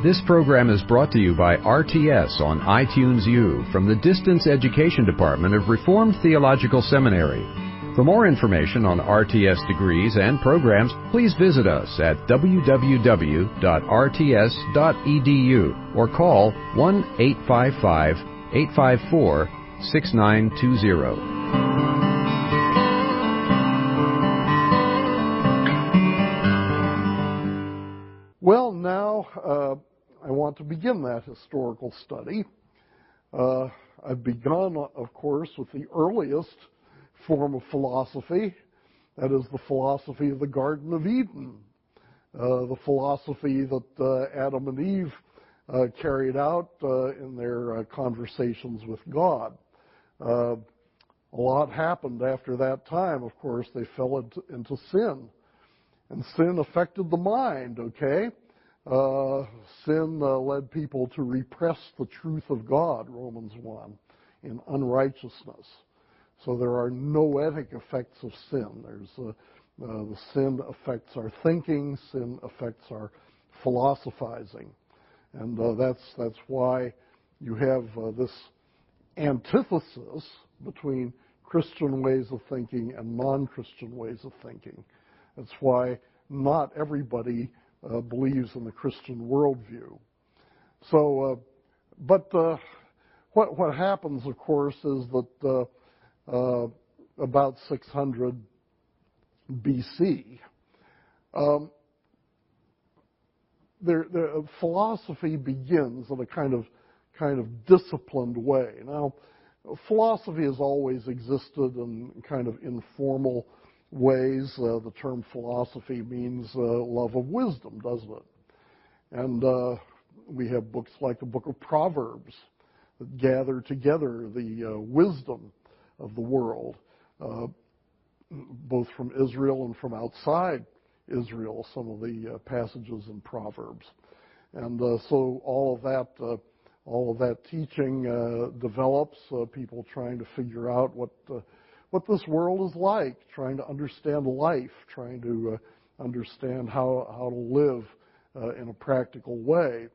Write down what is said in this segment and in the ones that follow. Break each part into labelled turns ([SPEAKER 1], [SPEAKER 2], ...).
[SPEAKER 1] This program is brought to you by RTS on iTunes U from the Distance Education Department of Reformed Theological Seminary. For more information on RTS degrees and programs, please visit us at www.rts.edu or call 1-855-854-6920.
[SPEAKER 2] Well, now I want to begin that historical study. I've begun, of course, with the earliest form of philosophy, that is the philosophy of the Garden of Eden, the philosophy that Adam and Eve carried out in their conversations with God. A lot happened after that time. Of course, they fell into sin. And sin affected the mind, okay? Sin led people to repress the truth of God, Romans 1, in unrighteousness. So there are noetic effects of sin. There's the sin affects our thinking, sin affects our philosophizing. And that's why you have this antithesis between Christian ways of thinking and non-Christian ways of thinking. That's why not everybody believes in the Christian worldview. So, but what happens, of course, is that about 600 BC, philosophy begins in a kind of disciplined way. Now, philosophy has always existed in kind of informal ways. The term philosophy means love of wisdom, doesn't it? And we have books like the Book of Proverbs that gather together the wisdom of the world, both from Israel and from outside Israel, some of the passages in Proverbs. And so all of that teaching develops, people trying to figure out what this world is like, trying to understand life, trying to understand how to live in a practical way.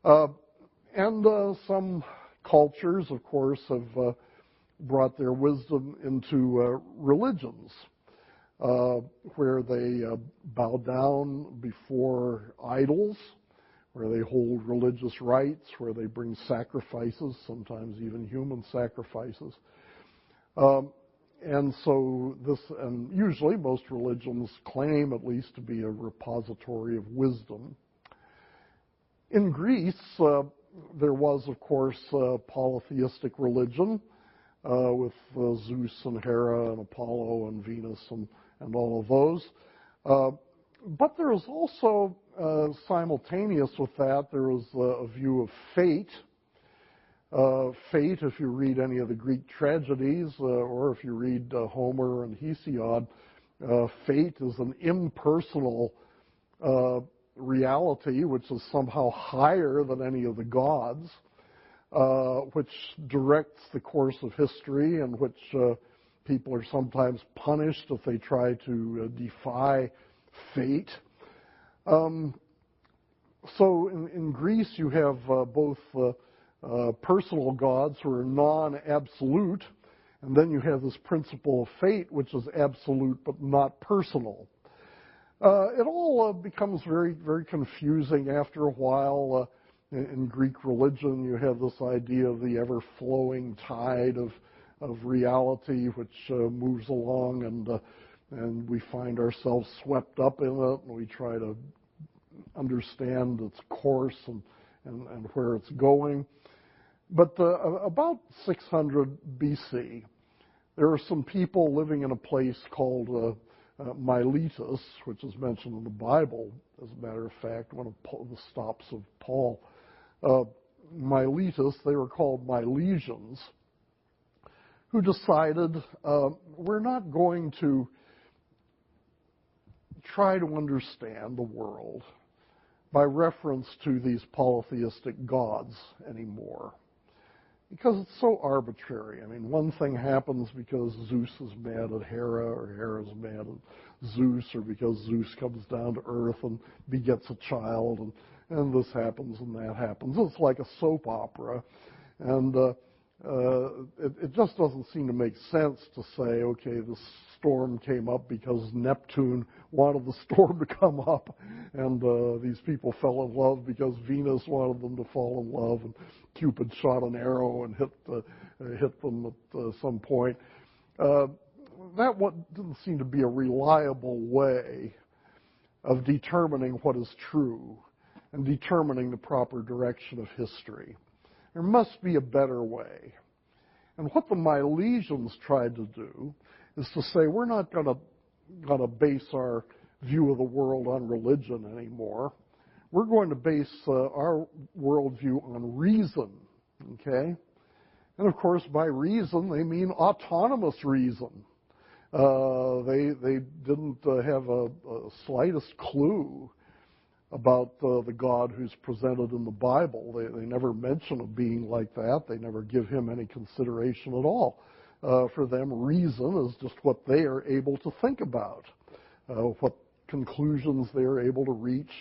[SPEAKER 2] And some cultures, of course, have brought their wisdom into religions, where they bow down before idols, where they hold religious rites, where they bring sacrifices, sometimes even human sacrifices. And so and usually most religions claim at least to be a repository of wisdom. In Greece, there was, of course, polytheistic religion with Zeus and Hera and Apollo and Venus and all of those. But there was also, simultaneous with that, there was a view of fate. Fate, if you read any of the Greek tragedies, or if you read Homer and Hesiod, fate is an impersonal reality which is somehow higher than any of the gods, which directs the course of history, and which people are sometimes punished if they try to defy fate. So in Greece you have both personal gods who are non-absolute, and then you have this principle of fate, which is absolute but not personal. It all becomes very, very confusing after a while. In Greek religion, you have this idea of the ever-flowing tide of reality, which moves along, and we find ourselves swept up in it, and we try to understand its course and where it's going. But about 600 BC, there are some people living in a place called Miletus, which is mentioned in the Bible, as a matter of fact, one of the stops of Paul. Miletus, they were called Milesians, who decided we're not going to try to understand the world by reference to these polytheistic gods anymore. because it's so arbitrary. I mean, one thing happens because Zeus is mad at Hera, or Hera's mad at Zeus, or because Zeus comes down to earth and begets a child, and this happens and that happens. It's like a soap opera, and it just doesn't seem to make sense to say, okay, the storm came up because Neptune wanted the storm to come up, and these people fell in love because Venus wanted them to fall in love, and Cupid shot an arrow and hit them at some point. That didn't seem to be a reliable way of determining what is true and determining the proper direction of history. There must be a better way. And what the Milesians tried to do is to say, we're not going to base our view of the world on religion anymore. We're going to base our worldview on reason, okay? And of course, by reason, they mean autonomous reason. They didn't have a slightest clue about the God who's presented in the Bible. They never mention a being like that. They never give him any consideration at all. For them, reason is just what they are able to think about, what conclusions they are able to reach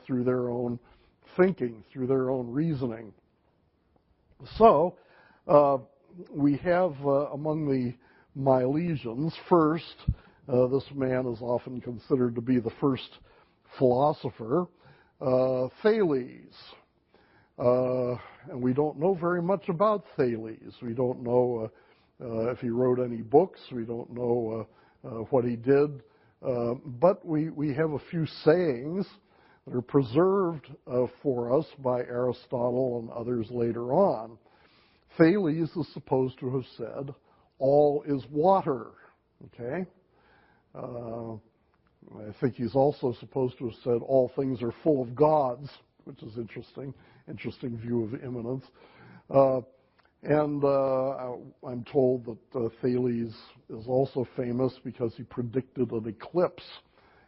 [SPEAKER 2] through their own thinking, through their own reasoning. So, we have among the Milesians, first, this man is often considered to be the first philosopher, Thales. And we don't know very much about Thales. We don't know if he wrote any books. We don't know what he did. But we have a few sayings that are preserved for us by Aristotle and others later on. Thales is supposed to have said, all is water. Okay? I think he's also supposed to have said, all things are full of gods, which is interesting view of immanence. And I'm told that Thales is also famous because he predicted an eclipse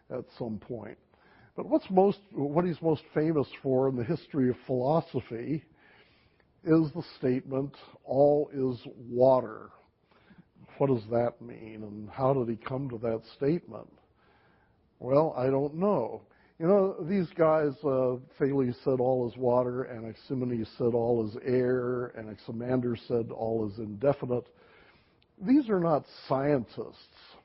[SPEAKER 2] at some point. But what he's most famous for in the history of philosophy is the statement, all is water. What does that mean, and how did he come to that statement? Well, I don't know. You know, these guys, Thales said all is water, Anaximenes said all is air, Anaximander said all is indefinite. These are not scientists.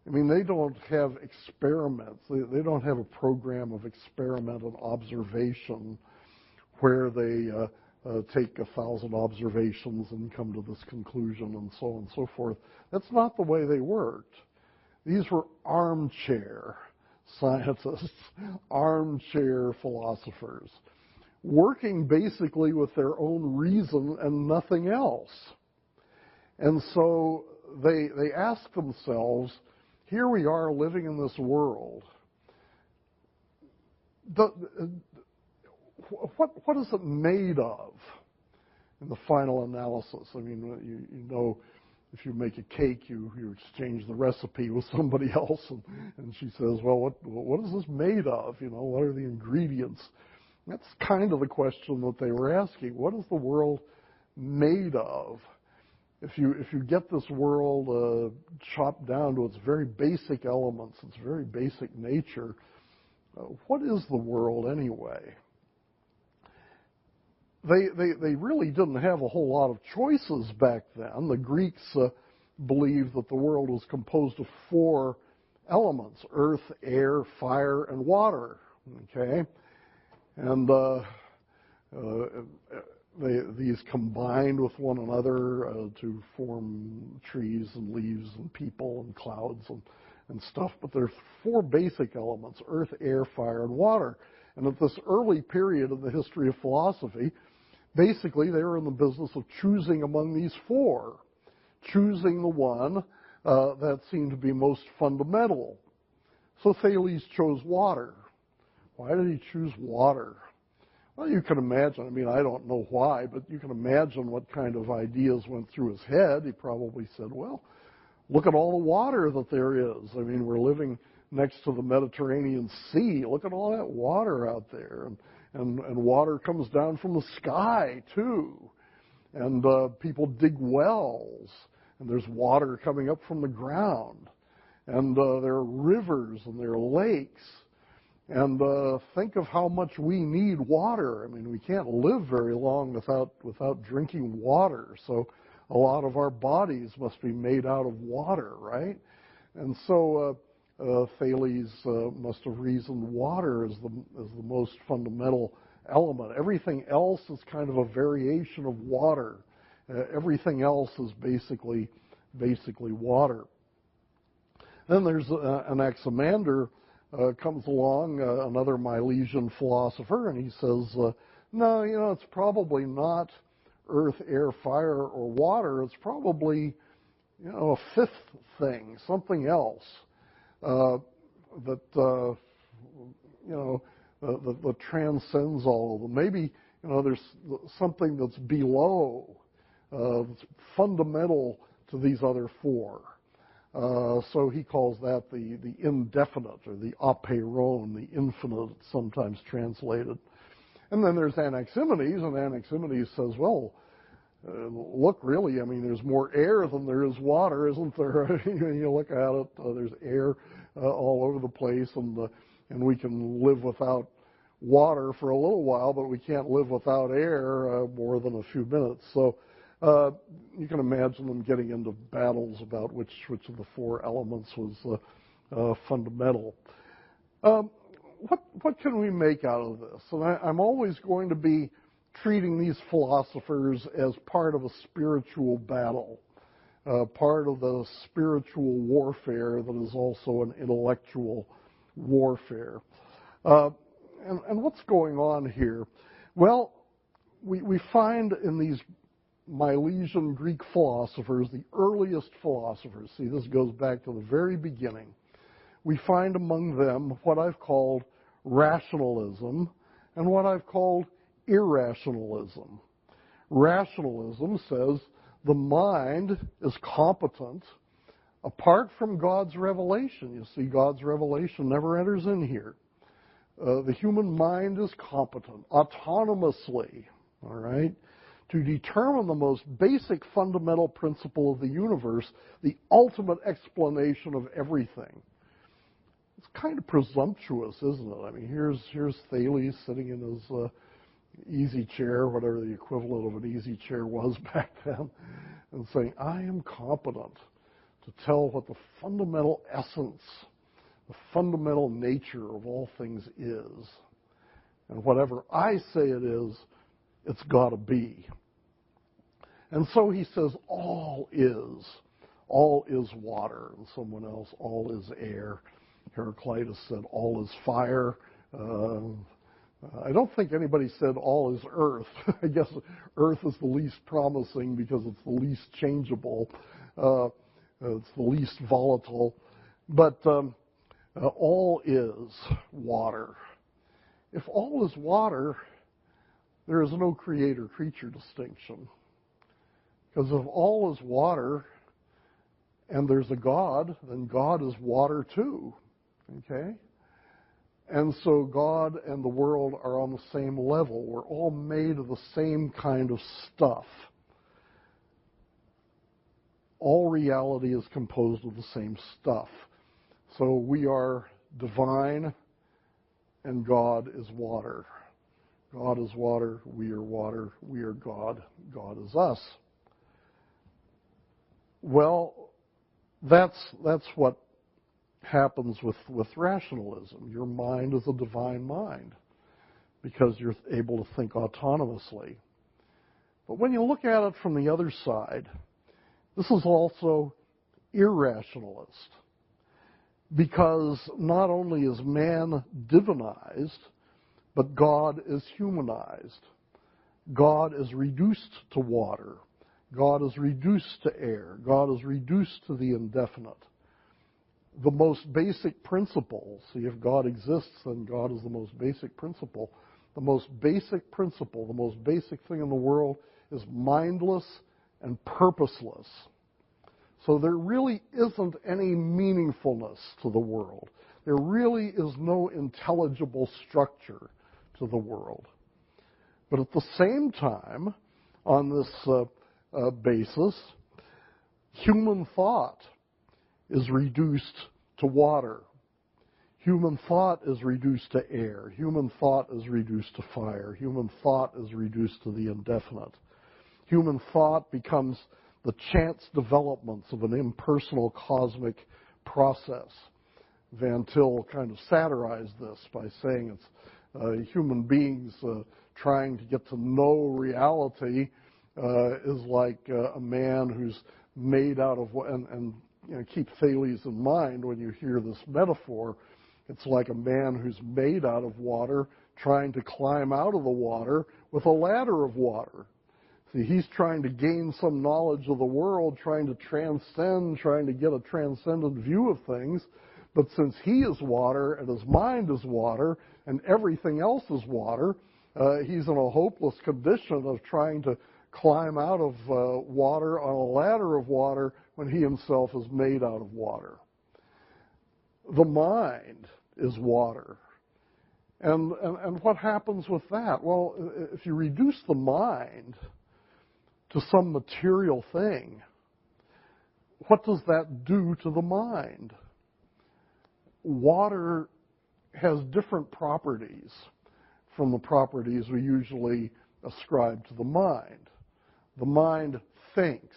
[SPEAKER 2] I mean, they don't have experiments. They don't have a program of experiment and observation where they take 1,000 observations and come to this conclusion and so on and so forth. That's not the way they worked. These were armchair scientists, armchair philosophers, working basically with their own reason and nothing else. And so they ask themselves, here we are living in this world. What is it made of in the final analysis? I mean, you know, if you make a cake, you exchange the recipe with somebody else, and she says, well, what is this made of? You know, what are the ingredients? That's kind of the question that they were asking. What is the world made of? If you get this world chopped down to its very basic elements, its very basic nature, what is the world anyway? They really didn't have a whole lot of choices back then. The Greeks believed that the world was composed of 4 elements: earth, air, fire, and water. Okay? And these combined with one another to form trees and leaves and people and clouds and stuff. But there are 4 basic elements: earth, air, fire, and water. And at this early period in the history of philosophy, basically they were in the business of choosing among these 4, choosing the one that seemed to be most fundamental. So Thales chose water. Why did he choose water? Well, you can imagine. I mean, I don't know why, but you can imagine what kind of ideas went through his head. He probably said, well, look at all the water that there is. I mean, we're living next to the Mediterranean Sea. Look at all that water out there. And water comes down from the sky, too. And people dig wells, and there's water coming up from the ground. And there are rivers and there are lakes. And think of how much we need water. I mean, we can't live very long without drinking water. So a lot of our bodies must be made out of water, right? And so Thales must have reasoned water as the most fundamental element. Everything else is kind of a variation of water. Everything else is basically water. Then there's Anaximander comes along, another Milesian philosopher, and he says, no, it's probably not earth, air, fire, or water. It's probably, a fifth thing, something else that transcends all of them. Maybe, there's something that's below, that's fundamental to these other four. So he calls that the indefinite, or the apeiron, the infinite, sometimes translated. And then there's Anaximenes, and Anaximenes says, well, look, really, I mean, there's more air than there is water, isn't there? You look at it, there's air all over the place, and we can live without water for a little while, but we can't live without air more than a few minutes. So you can imagine them getting into battles about which of the four elements was fundamental. What can we make out of this? And I'm always going to be treating these philosophers as part of a spiritual battle, part of the spiritual warfare that is also an intellectual warfare. And what's going on here? Well, we find in these Milesian Greek philosophers, the earliest philosophers, see, this goes back to the very beginning, we find among them what I've called rationalism and what I've called irrationalism. Rationalism says the mind is competent apart from God's revelation. You see, God's revelation never enters in here. The human mind is competent autonomously, all right, to determine the most basic fundamental principle of the universe, the ultimate explanation of everything. It's kind of presumptuous, isn't it? I mean, here's Thales sitting in his easy chair, whatever the equivalent of an easy chair was back then, and saying, I am competent to tell what the fundamental essence, the fundamental nature of all things is. And whatever I say it is, it's got to be. And so he says, all is water. And someone else, all is air. Heraclitus said, all is fire. I don't think anybody said all is earth. I guess earth is the least promising because it's the least changeable. It's the least volatile. But all is water. If all is water, there is no creator-creature distinction. Because if all is water and there's a God, then God is water too. Okay? And so God and the world are on the same level. We're all made of the same kind of stuff. All reality is composed of the same stuff. So we are divine and God is water. God is water, we are God, God is us. Well, that's what happens with rationalism. Your mind is a divine mind because you're able to think autonomously. But when you look at it from the other side, this is also irrationalist because not only is man divinized, but God is humanized. God is reduced to water. God is reduced to air. God is reduced to the indefinite. The most basic principle, see, if God exists, then God is the most basic principle. The most basic principle, the most basic thing in the world is mindless and purposeless. So there really isn't any meaningfulness to the world. There really is no intelligible structure to the world. But at the same time, on this basis, human thought is reduced to water. Human thought is reduced to air. Human thought is reduced to fire. Human thought is reduced to the indefinite. Human thought becomes the chance developments of an impersonal cosmic process. Van Til kind of satirized this by saying it's human beings trying to get to know reality is like a man who's made out of, and you know, keep Thales in mind when you hear this metaphor. It's like a man who's made out of water trying to climb out of the water with a ladder of water. See, he's trying to gain some knowledge of the world, trying to transcend, trying to get a transcendent view of things. But since he is water and his mind is water and everything else is water, he's in a hopeless condition of trying to climb out of water on a ladder of water when he himself is made out of water. The mind is water. And what happens with that? Well, if you reduce the mind to some material thing, what does that do to the mind? Water has different properties from the properties we usually ascribe to the mind. The mind thinks.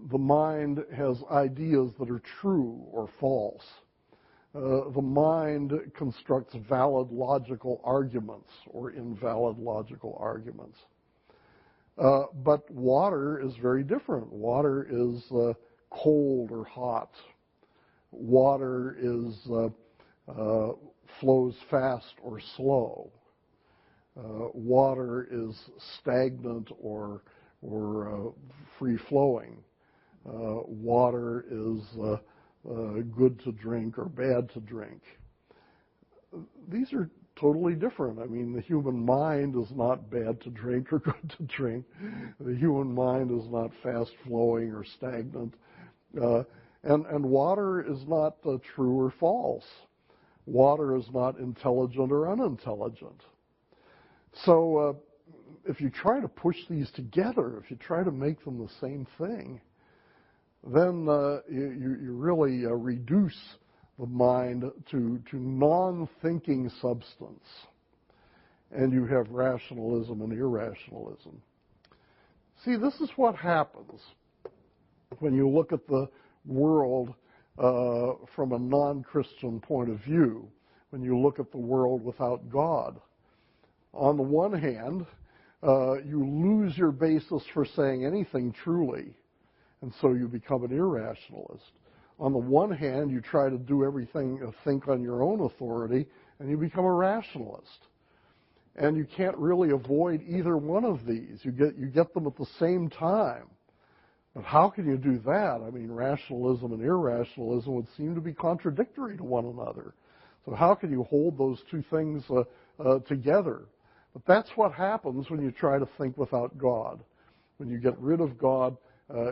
[SPEAKER 2] The mind has ideas that are true or false. The mind constructs valid logical arguments or invalid logical arguments. But water is very different. Water is cold or hot. Water is flows fast or slow. Water is stagnant or free-flowing. Water is good to drink or bad to drink. These are totally different. I mean, the human mind is not bad to drink or good to drink. The human mind is not fast-flowing or stagnant. And water is not true or false. Water is not intelligent or unintelligent. So if you try to push these together, if you try to make them the same thing, then you really reduce the mind to non-thinking substance. And you have rationalism and irrationalism. See, this is what happens when you look at the world from a non-Christian point of view, when you look at the world without God. On the one hand, you lose your basis for saying anything truly, and so you become an irrationalist. On the one hand, you try to do everything, think on your own authority, and you become a rationalist. And you can't really avoid either one of these. You get them at the same time. But how can you do that? I mean, rationalism and irrationalism would seem to be contradictory to one another. So how can you hold those two things together? But that's what happens when you try to think without God. When you get rid of God,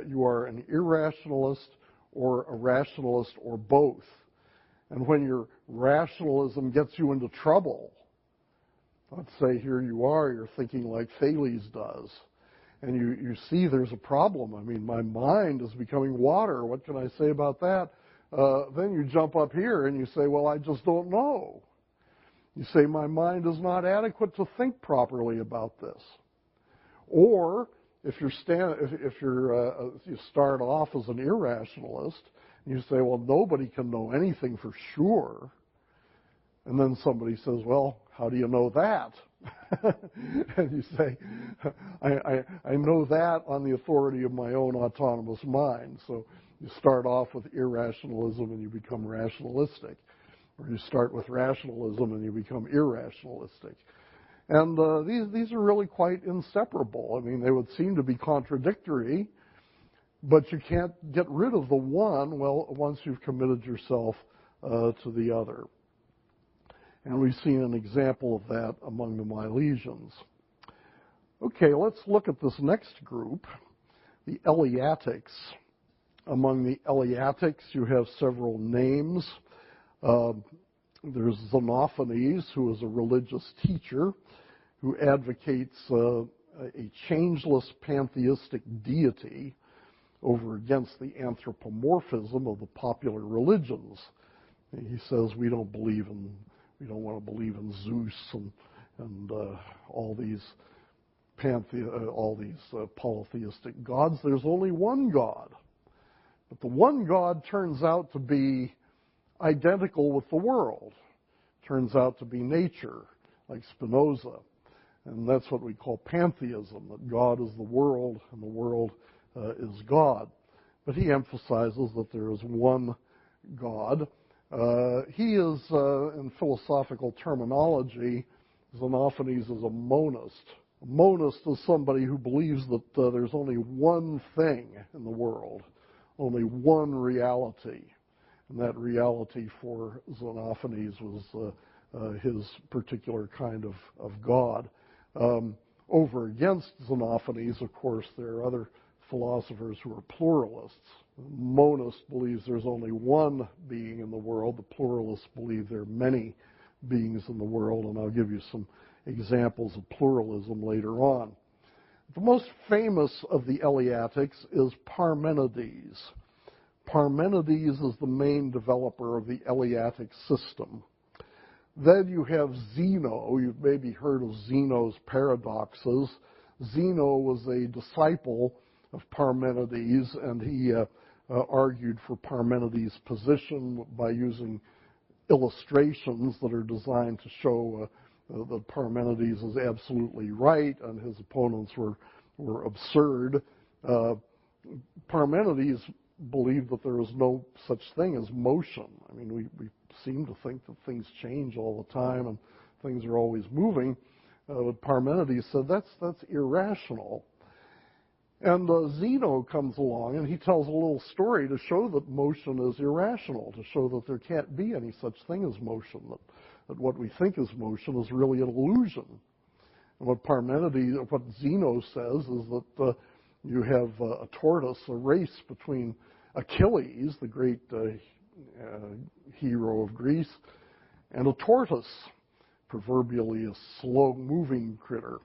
[SPEAKER 2] you are an irrationalist or a rationalist or both. And when your rationalism gets you into trouble, let's say here you are, you're thinking like Thales does, and you see there's a problem. I mean, my mind is becoming water. What can I say about that? Then you jump up here and you say, well, I just don't know. You say, my mind is not adequate to think properly about this. Or if you start off as an irrationalist, and you say, well, nobody can know anything for sure. And then somebody says, well, how do you know that? And you say, I know that on the authority of my own autonomous mind. So you start off with irrationalism and you become rationalistic. Or you start with rationalism and you become irrationalistic. And these are really quite inseparable. I mean, they would seem to be contradictory, but you can't get rid of the one, well, once you've committed yourself to the other. And we've seen an example of that among the Milesians. Okay, let's look at this next group, the Eleatics. Among the Eleatics, you have several names. There's Xenophanes, who is a religious teacher who advocates a changeless pantheistic deity over against the anthropomorphism of the popular religions. He says we don't want to believe in Zeus and all these polytheistic gods. There's only one God. But the one God turns out to be identical with the world. Turns out to be nature, like Spinoza. And that's what we call pantheism, that God is the world and the world is God. But he emphasizes that there is one God. He is, in philosophical terminology, Xenophanes is a monist. A monist is somebody who believes that there's only one thing in the world, only one reality. And that reality for Xenophanes was his particular kind of God. Over against Xenophanes, of course, there are other philosophers who are pluralists. The monist believes there's only one being in the world. The pluralists believe there are many beings in the world, and I'll give you some examples of pluralism later on. The most famous of the Eleatics is Parmenides. Parmenides is the main developer of the Eleatic system. Then you have Zeno. You've maybe heard of Zeno's paradoxes. Zeno was a disciple of Parmenides, and he argued for Parmenides' position by using illustrations that are designed to show that Parmenides is absolutely right and his opponents were absurd. Parmenides believed that there was no such thing as motion. I mean, we seem to think that things change all the time and things are always moving. But Parmenides said that's irrational. And Zeno comes along and he tells a little story to show that motion is irrational, to show that there can't be any such thing as motion, that what we think is motion is really an illusion. And what Zeno says is that you have a tortoise, a race between Achilles, the great hero of Greece, and a tortoise, proverbially a slow-moving critter.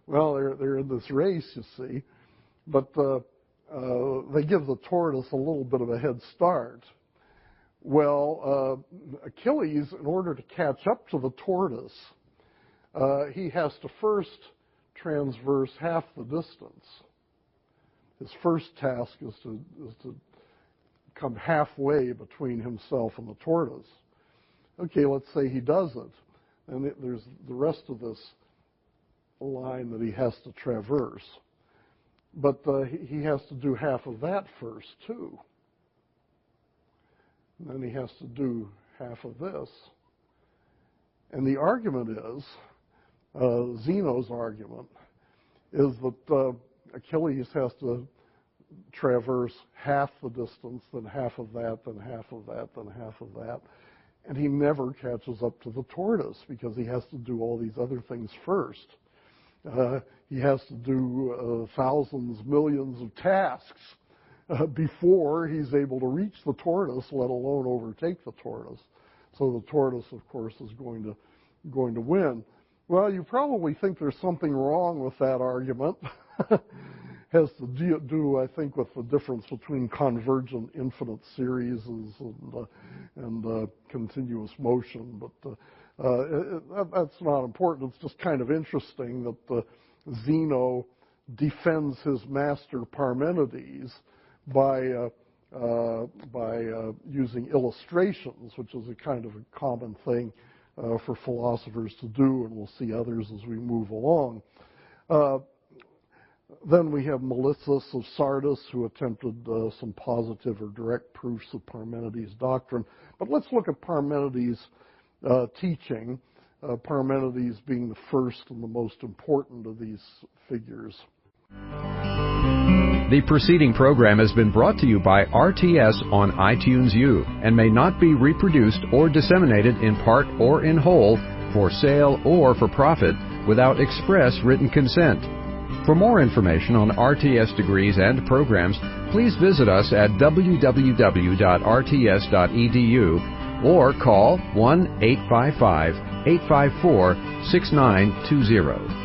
[SPEAKER 2] Well, they're in this race, you see, but they give the tortoise a little bit of a head start. Well, Achilles, in order to catch up to the tortoise, he has to first transverse half the distance. His first task is to come halfway between himself and the tortoise. Okay, let's say he does it. And there's the rest of this line that he has to traverse. But he has to do half of that first, too. And then he has to do half of this. And the argument is, Zeno's argument, is that Achilles has to traverse half the distance, then half of that, then half of that, then half of that. And he never catches up to the tortoise because he has to do all these other things first. He has to do thousands, millions of tasks before he's able to reach the tortoise, let alone overtake the tortoise. So the tortoise, of course, is going to win. Well, you probably think there's something wrong with that argument. Has to do, I think, with the difference between convergent infinite series and continuous motion. But that's not important. It's just kind of interesting that Zeno defends his master Parmenides by using illustrations, which is a kind of a common thing for philosophers to do, and we'll see others as we move along. Then we have Milesians of Sardis, who attempted some positive or direct proofs of Parmenides' doctrine. But let's look at Parmenides' teaching, Parmenides being the first and the most important of these figures.
[SPEAKER 1] The preceding program has been brought to you by RTS on iTunes U and may not be reproduced or disseminated in part or in whole for sale or for profit without express written consent. For more information on RTS degrees and programs, please visit us at www.rts.edu or call 1-855-854-6920.